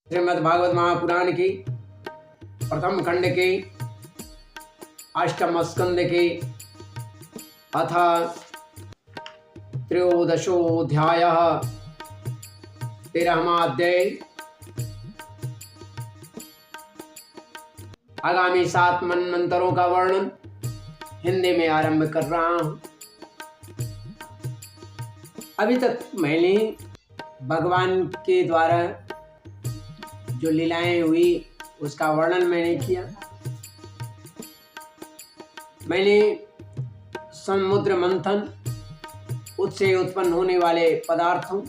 श्रीमद् भागवत महापुराण की प्रथम खंड के अष्टम स्कंद के अथ त्रयोदशोऽध्यायः 13वां अध्याय। आगामी 7 मनमंत्रों का वर्णन हिंदी में आरंभ कर रहा हूं। अभी तक मैंने भगवान के द्वारा जो लीलाएं हुई उसका वर्णन मैंने किया। मैंने समुद्र मंथन, उससे उत्पन्न होने वाले पदार्थों,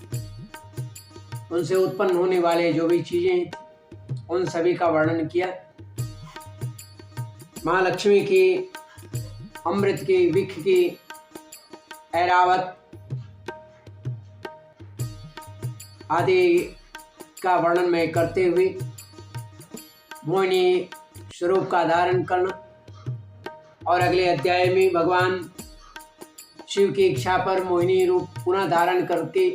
उनसे उत्पन्न होने वाले जो भी चीजें थी उन सभी का वर्णन किया। महालक्ष्मी की, अमृत की, विख की, ऐरावत आदि का वर्णन में करते हुए मोहिनी स्वरूप का धारण करना और अगले अध्याय में भगवान शिव की इच्छा पर मोहिनी रूप पुनः धारण करके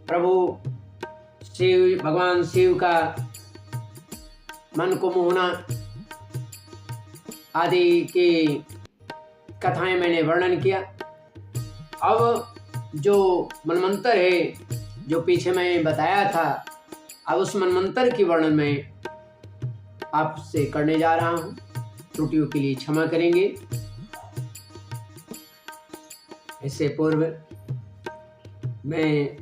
प्रभु शिव, भगवान शिव का मन को मोहना आदि की कथाएं मैंने वर्णन किया। अब जो मनमंत्र है जो पीछे मैं बताया था, अब उस मनमंत्र की वर्णन मैं आपसे करने जा रहा हूं। त्रुटियों के लिए क्षमा करेंगे। इससे पूर्व मैं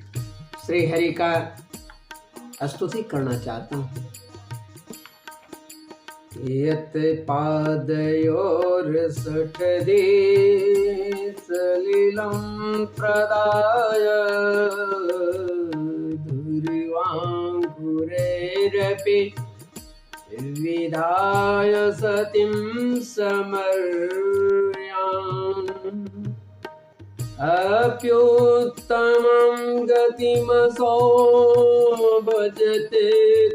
श्री हरि का स्तुति करना चाहता हूं। यत पादयोर सठदे सलिलम प्रदाय दुर्वांकुरेरपि विधाय सतिं समर्याम् अप्युत्तमं गतिमसो भजते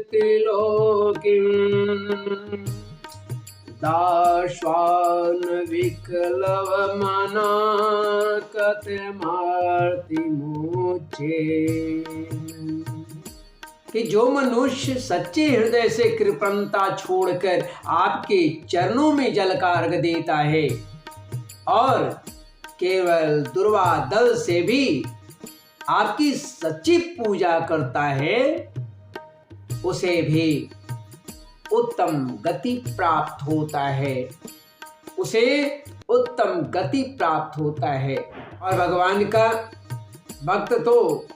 त्रिलोकीम् दाश्वान विकलवमना कथमार्तिमुचे। कि जो मनुष्य सच्चे हृदय से कृपणता छोड़कर आपके चरणों में जल का अर्घ देता है और केवल दुर्वा दल से भी आपकी सच्ची पूजा करता है, उसे भी उत्तम गति प्राप्त होता है, उसे उत्तम गति प्राप्त होता है। और भगवान का भक्त तो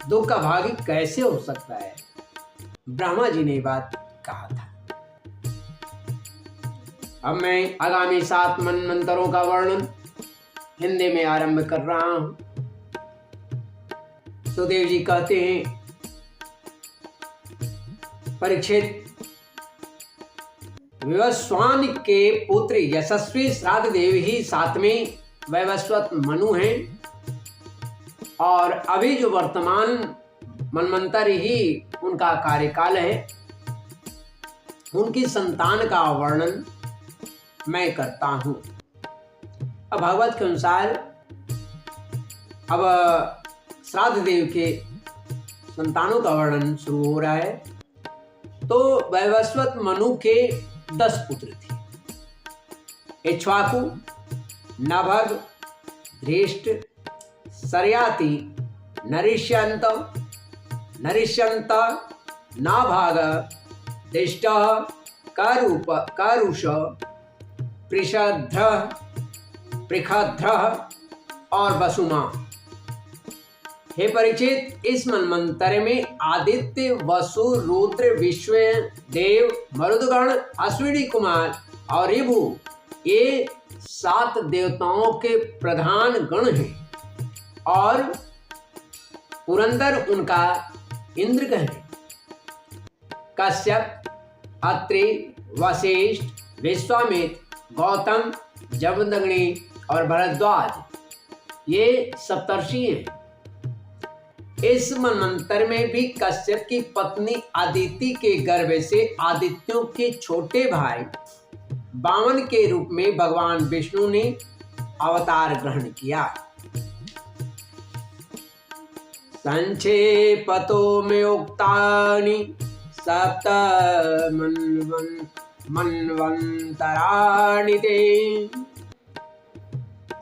दुख का भागी कैसे हो सकता है? ब्रह्मा जी ने बात कहा था। अब मैं आगामी 7 मनमंत्रों का वर्णन हिंदी में आरंभ कर रहा हूं। सुदेव जी कहते हैं, परीक्षित, विवस्वान के पुत्र यशस्वी श्राद्ध देव ही 7वें वैवस्वत मनु हैं और अभी जो वर्तमान मनमंत्र ही उनका कार्यकाल है। उनकी संतान का वर्णन मैं करता हूं। अब भागवत के अनुसार अब श्राद्ध देव के संतानों का वर्णन शुरू हो रहा है। तो वैवस्वत मनु के 10 पुत्र थे। इक्ष्वाकु, नभग, धृष्ट, सर्याति, नरिष्यंत, नाभाग, दिष्ट, कारुष, पृषध्र और वसुमा। हे परीक्षित, इस मनमंत्र में आदित्य, वसु, रुद्र, विश्व देव, मरुदगण, अश्विनी कुमार और ऋभु, ये 7 देवताओं के प्रधान गण हैं और पुरंदर उनका इंद्र है। कश्यप, अत्रि, वशिष्ठ, विश्वामित्र, गौतम, जमदग्नि और भरद्वाज, ये सप्तर्षि हैं। इस मनमंत्र में भी कश्यप की पत्नी अदिति के गर्भ से आदित्यों के छोटे भाई वामन के रूप में भगवान विष्णु ने अवतार ग्रहण किया। संक्षेपतो में उक्तानि सप्त मन्वन्तराणि ते।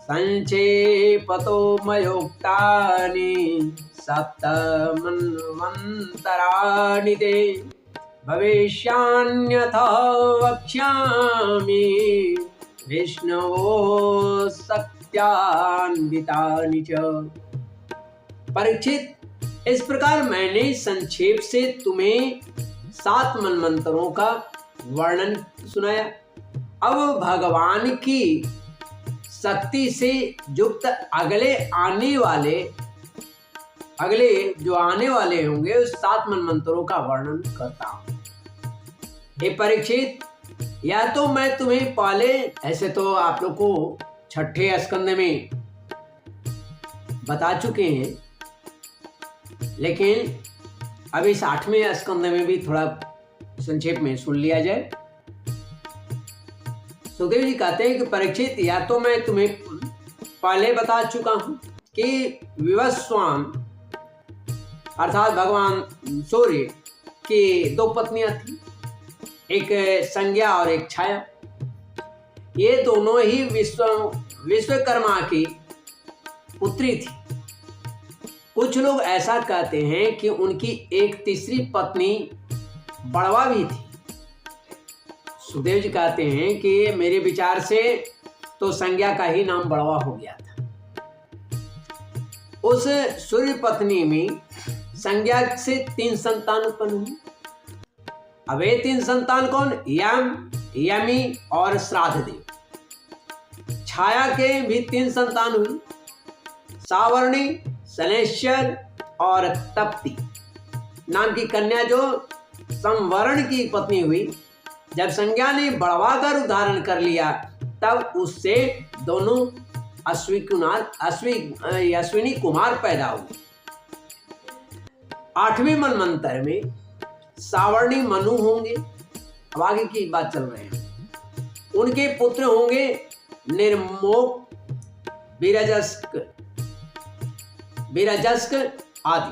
संक्षेपतो मयोक्तानि सप्त मन्वन्तराणि ते। भविष्यान्यथा वक्ष्यामि विष्णोः शक्त्यान्वितानि च। परीक्षित, इस प्रकार मैंने संक्षेप से तुम्हें 7 मनमंत्रों का वर्णन सुनाया। अब भगवान की शक्ति से युक्त अगले जो आने वाले होंगे उस 7 मनमंत्रों का वर्णन करता हूं। हे परीक्षित, या तो मैं तुम्हें पहले, ऐसे तो आप लोग को 6ठे स्कंद में बता चुके हैं, लेकिन अभी 8वें स्कंद में भी थोड़ा संक्षेप में सुन लिया जाए। सुखदेव जी कहते हैं कि परीक्षित, या तो मैं तुम्हें पहले बता चुका हूं कि विवस्वान अर्थात भगवान सूर्य की 2 पत्नियां थी, एक संज्ञा और एक छाया। ये दोनों ही विश्वकर्मा की पुत्री थी। कुछ लोग ऐसा कहते हैं कि उनकी एक तीसरी पत्नी बड़वा भी थी। सुखदेव जी कहते हैं कि मेरे विचार से तो संज्ञा का ही नाम बड़वा हो गया था। उस सूर्य पत्नी में संज्ञा से 3 संतान उत्पन्न हुई। अब ये 3 संतान कौन? यम, यमी और श्राद्ध देव। छाया के भी 3 संतान हुई, सावर्णी, शनैश्वर और तप्ती नाम की कन्या जो संवरण की पत्नी हुई। जब संज्ञा ने बढ़वा कर उद्धारण कर लिया तब उससे दोनों अश्विनी कुमार पैदा हुए। 8वें मनमंत्र में सावर्णी मनु होंगे। अब आगे की बात चल रहे हैं। उनके पुत्र होंगे निर्मोक, बीरजस्क आदि।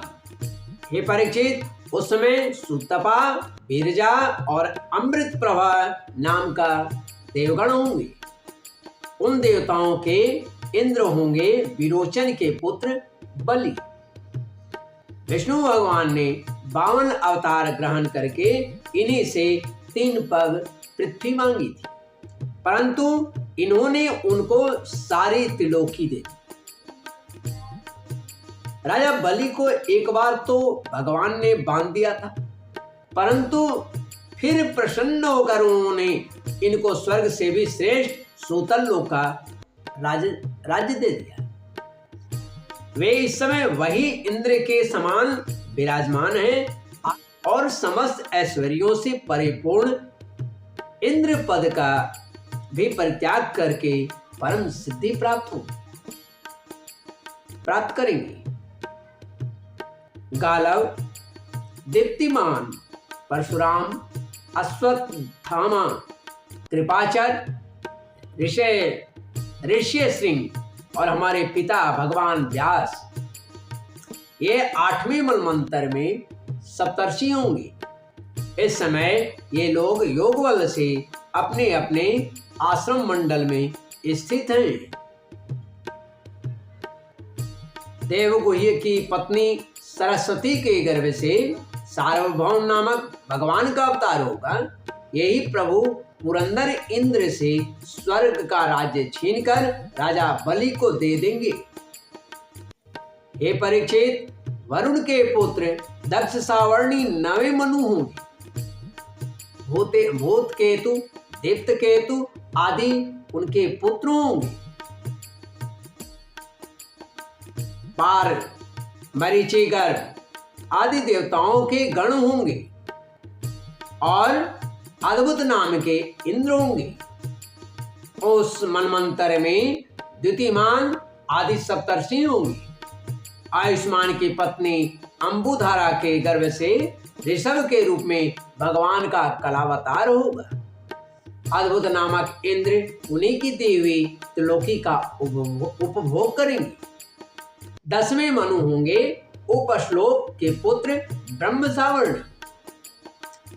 हे परीक्षित, उस समय सुतपा, बीरजा और अमृत प्रभा नाम का देवगण होंगे। उन देवताओं के इंद्र होंगे विरोचन के पुत्र बलि। विष्णु भगवान ने 52 अवतार ग्रहण करके इन्हीं से 3 पग पृथ्वी मांगी थी, परंतु इन्होंने उनको सारी त्रिलोकी दे दी। राजा बलि को एक बार तो भगवान ने बांध दिया था, परंतु फिर प्रसन्न होकर उन्होंने इनको स्वर्ग से भी श्रेष्ठ सूतल लोक का राज्य दे दिया। वे इस समय वही इंद्र के समान विराजमान हैं और समस्त ऐश्वर्यों से परिपूर्ण इंद्र पद का भी परित्याग करके परम सिद्धि प्राप्त करेंगे। गालव, दीप्तिमान, परशुराम, अश्वत्थामा, कृपाचार्य, ऋष्यशृंग और हमारे पिता भगवान व्यास, ये 8वें मनमंत्र में सप्तर्षि होंगे। इस समय ये लोग योग बल से अपने अपने आश्रम मंडल में स्थित हैं। देवगुह्य की पत्नी सरस्वती के गर्भ से सार्वभौम नामक भगवान का अवतार होगा। यही प्रभु पुरंदर इंद्र से स्वर्ग का राज्य छीनकर राजा बलि को दे देंगे। हे परीक्षित, वरुण के पुत्र दक्ष सावर्णी 9वें मनु होंगे। भूत केतु, दीप्त केतु आदि उनके पुत्र होंगे। पार, मरीचि, गर्भ आदि देवताओं के गण होंगे और अद्भुत नाम के इंद्र होंगे। उस मनमंत्र में द्युतिमान आदि सप्तर्षि होंगे। आयुष्मान की पत्नी अंबुधारा के गर्भ से ऋषभ के रूप में भगवान का कलावतार होगा। अद्भुत नामक इंद्र उन्हीं की दी हुई त्रिलोकी का उपभोग करेंगे। 10वें मनु होंगे उपश्लोक के पुत्र ब्रह्म सावर्ण,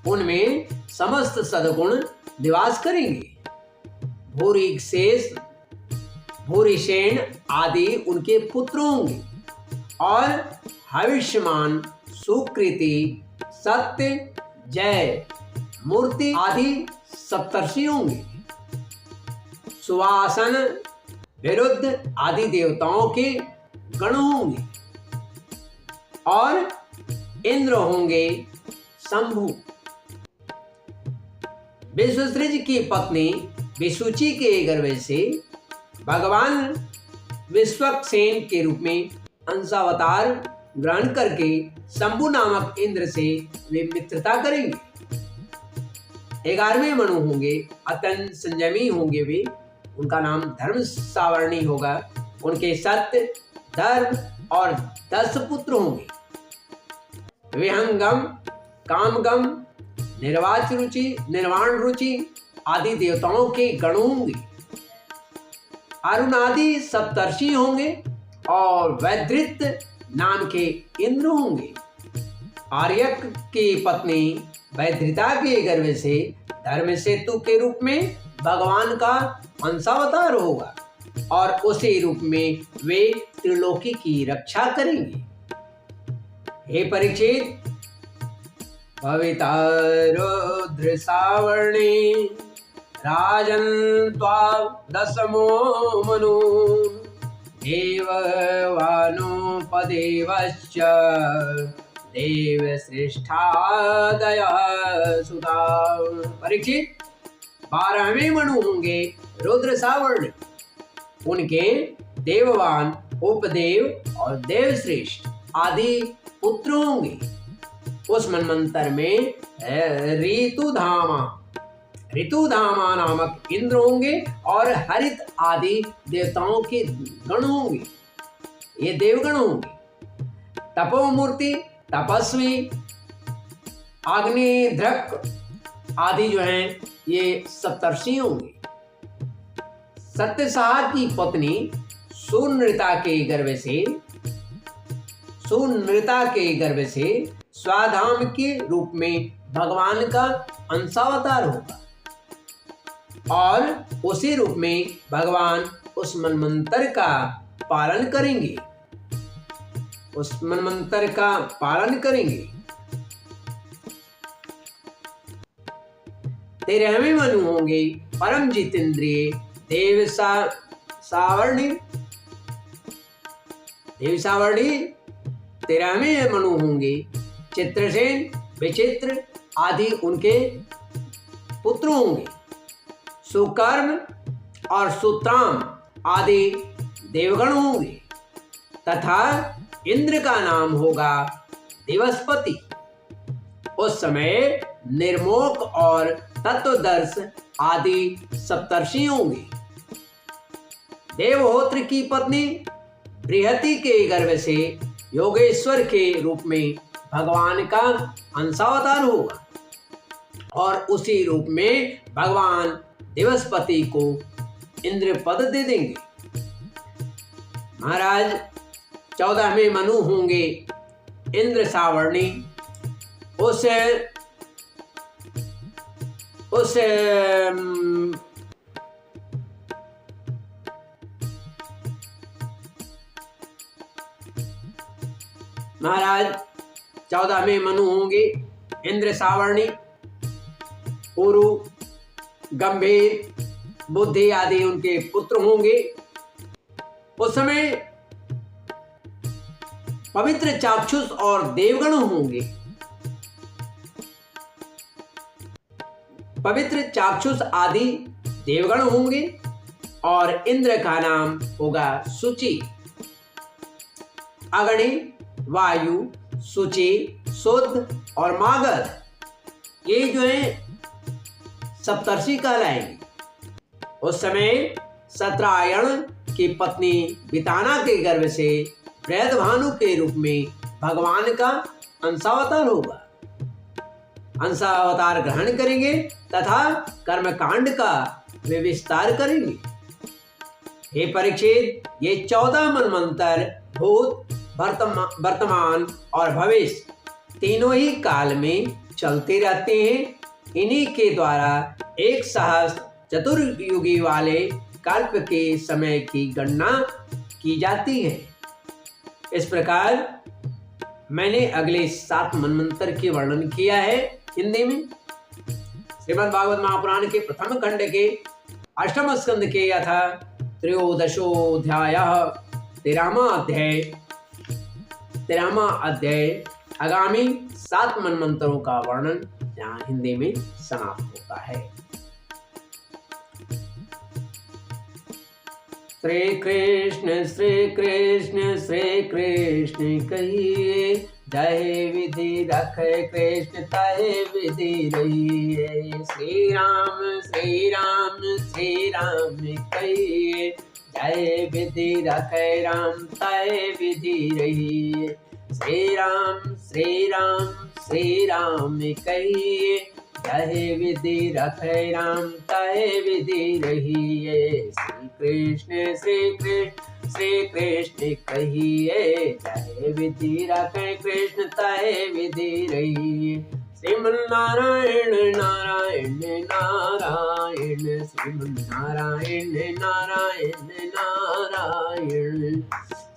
उनमें समस्त सद्गुण निवास करेंगे। भूरिशेष, भूरिसेन आदि उनके पुत्र होंगे और हविष्यमान, सुकृति, सत्य, जय, मूर्ति आदि सप्तर्षि होंगे। सुवासन, विरुद्ध आदि देवताओं के गण होंगे और इंद्र होंगे शंभु। विश्वसृज की पत्नी विसुचि के गर्भ से भगवान विश्वक्सेन के रूप में अंशावतार ग्रहण करके शंभु नामक इंद्र से वे मित्रता करेंगे। 11वें मनु होंगे, अत्यंत संयमी होंगे वे, उनका नाम धर्म सावरणी होगा। उनके सत्य, धर्म और 10 पुत्र होंगे। विहंगम, कामगम, निर्वाच रुचि, निर्वाण रुचि आदि देवताओं के गण होंगे। अरुणादि सप्तर्षि होंगे और वैदृत नाम के इंद्र होंगे। आर्यक की पत्नी वैदृता के गर्भ से धर्मसेतु के रूप में भगवान का अंशावतार होगा और उसी रूप में वे त्रिलोकी की रक्षा करेंगे। हे परीक्षित, भविता रुद्र सावर्णे राजन त्वा दशमो मनु देववानुपदेवश्च देव श्रेष्ठादय सुता। परीक्षित, 12वें मनु होंगे रुद्र सावर्ण, उनके देववान, उपदेव और देवश्रेष्ठ आदि पुत्र होंगे। उस मनमंत्र में ऋतुधामा नामक इंद्र होंगे और हरित आदि देवताओं के गण होंगे, ये देवगण होंगे। तपोमूर्ति, तपस्वी, अग्निध्रक आदि जो हैं ये सप्तर्षि होंगे। सत्यसाह की पत्नी सुनृता के गर्भ से स्वाधाम के रूप में भगवान का अंशावतार होगा और उसी रूप में भगवान उस मनमंत्र का पालन करेंगे। 13वें मनु होंगे परम जितेंद्रिय देव सावर्णी। 13वें मनु होंगे चित्रसेन, विचित्र आदि उनके पुत्र होंगे। सुकर्म और सुत्राम आदि देवगण होंगे तथा इंद्र का नाम होगा दिवसपति। उस समय निर्मोक और तत्वदर्श आदि सप्तर्षि होंगे। देवहोत्र की पत्नी बृहति के गर्भ से योगेश्वर के रूप में भगवान का अंशावतार होगा और उसी रूप में भगवान दिवसपति को इंद्र पद दे देंगे। महाराज 14वें मनु होंगे इंद्र सावर्णी। उस महाराज 14वें मनु होंगे इंद्र सावर्णी। उरु, गंभीर, बुद्धि आदि उनके पुत्र होंगे। उस समय पवित्र चाक्षुष और देवगण होंगे। पवित्र चाक्षुष आदि देवगण होंगे और इंद्र का नाम होगा शुचि। अग्नि, वायु, शुचि, शुद्ध और मागध ये जो है सप्तर्षि कहलाएंगे। उस समय सत्रायण की पत्नी बिताना के गर्भ से बृहद्भानु के रूप में भगवान का अंशावतार होगा। अंशावतार ग्रहण करेंगे तथा कर्मकांड का वे विस्तार करेंगे। हे परीक्षित, ये 14 मनमंत्र भूत, वर्तमान और भविष्य तीनों ही काल में चलते रहते हैं। इन्हीं के द्वारा एक सहस्त्र चतुर्युगी वाले कल्प के समय की गणना की जाती है। इस प्रकार मैंने अगले 7 मनवंतर के वर्णन किया है हिंदी में। श्रीमद् भागवत महापुराण के प्रथम खंड के 8वें स्कंद के यथा त्रयोदशोऽध्याय 13वां अध्याय आगामी 7 मनवंतरों का वर्णन यहाँ हिंदी में समाप्त होता है। श्री कृष्ण श्री कृष्ण श्री कृष्ण कहिए, जय विधि रखे कृष्ण तय विधि रहिए। श्री राम श्री राम कहिए, जय विधि रखे राम तय विधि रहिए। श्री राम कहिए, जय विधि रखे राम तय विधि रहिए। श्री कृष्ण कहिए, जय विधि रखे कृष्ण तय विधि रहिए। श्रीमन्नारायण नारायण नारायण, श्रीमन्नारायण नारायण नारायण,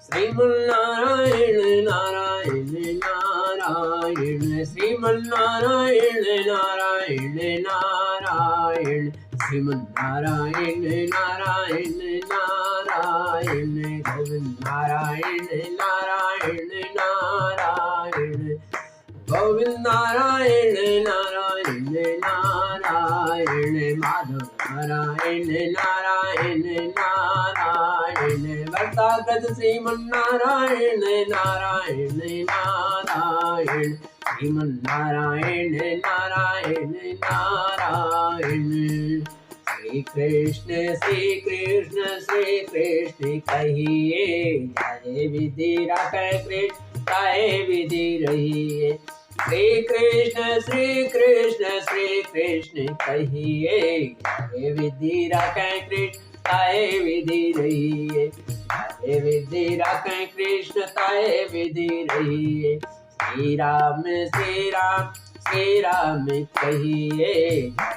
श्रीमन्नारायण नारायण नारायण, श्रीमन्नारायण नारायण नारायण, श्रीमन्नारायण नारायण नारायण, गोविंद नारायण नारायण नारायण, गोविंद नारायण नारायण नारायण, माधव नारायण नारायण नारायण, भक्तागत श्रीमन्नारायण नारायण नारायण, श्रीमन्नारायण नारायण नारायण। श्री कृष्ण श्री कृष्ण कहिए, जय विधि रखे कृष्ण तय विधि रहिए। श्री कृष्ण कहिए, जय विधि रखे कृष्ण तय विधि रहिए। जय विधि रखे कृष्ण तय विधि रहिए। श्री राम कहिए,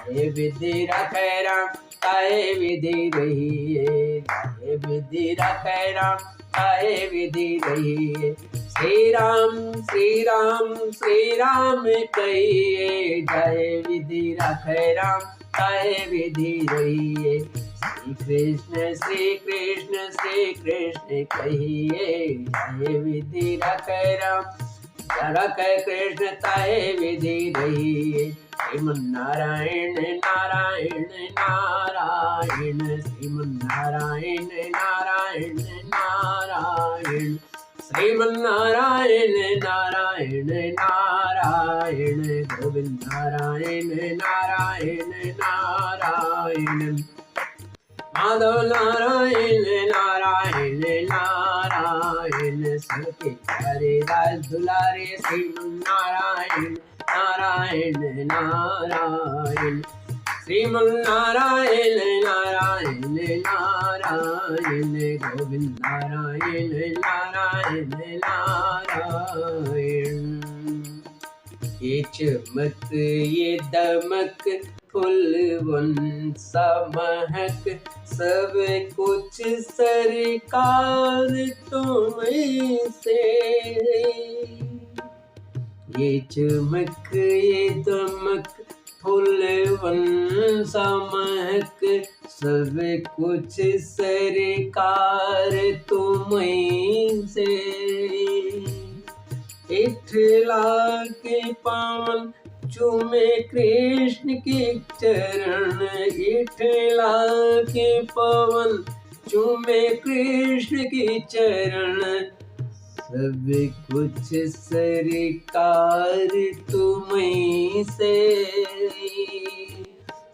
जय विधि रखे राम तय विधि रहिए। जय विधि रखे राम तय विधि रहिए। श्री राम कहिए, जय विधि रखे राम तय विधि रहिए। श्री कृष्ण कहिए, जय विधि रखे राम रखे कृष्ण तय विधि रहिए। श्रीमन्नारायण नारायण नारायण, श्रीमन्नारायण नारायण नारायण, श्रीमन्नारायण नारायण नारायण, गोविंद नारायण नारायण नारायण, माधव नारायण नारायण नारायण, सबके प्यारे राज दुलारे श्रीमन्नारायण नारायण नारायण, श्रीमन्नारायण नारायण नारायण, गोविंद नारायण नारायण नारायण। ये चमक ये दमक फुलवन सा महक, सब कुछ सरकार तुम्हीं से। ये चमक ये दमक फुलवन सा महक, सब कुछ सरकार तुम्हीं से। इठला के पावन चूमे कृष्ण के चरण, इठला के पवन चूमे कृष्ण के चरण, सब कुछ सरकार तुम्हीं से।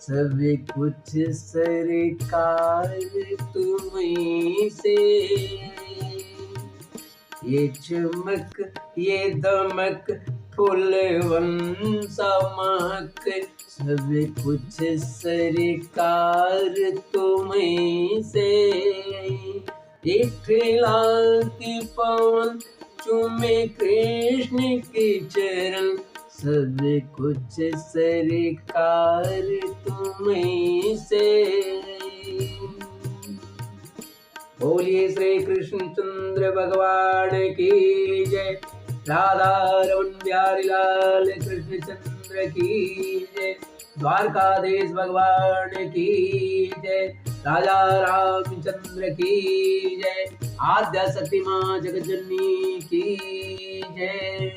सब कुछ सरकार तुम्हीं से। ये चमक ये दमक फुलवन सा महक, सब कुछ सरकार तुम्हीं से। इठला के पवन चूमे कृष्ण के चरण, सब कुछ सरकार तुम्हीं से। बोलिए श्री कृष्णचंद्र भगवान की जय। राधा रमन बिहारी लाल कृष्णचंद्र की जय। द्वारकाधीश भगवान की जय। राजा रामचंद्र की जय। आद्या शक्ति माँ जगज्जननी की जय।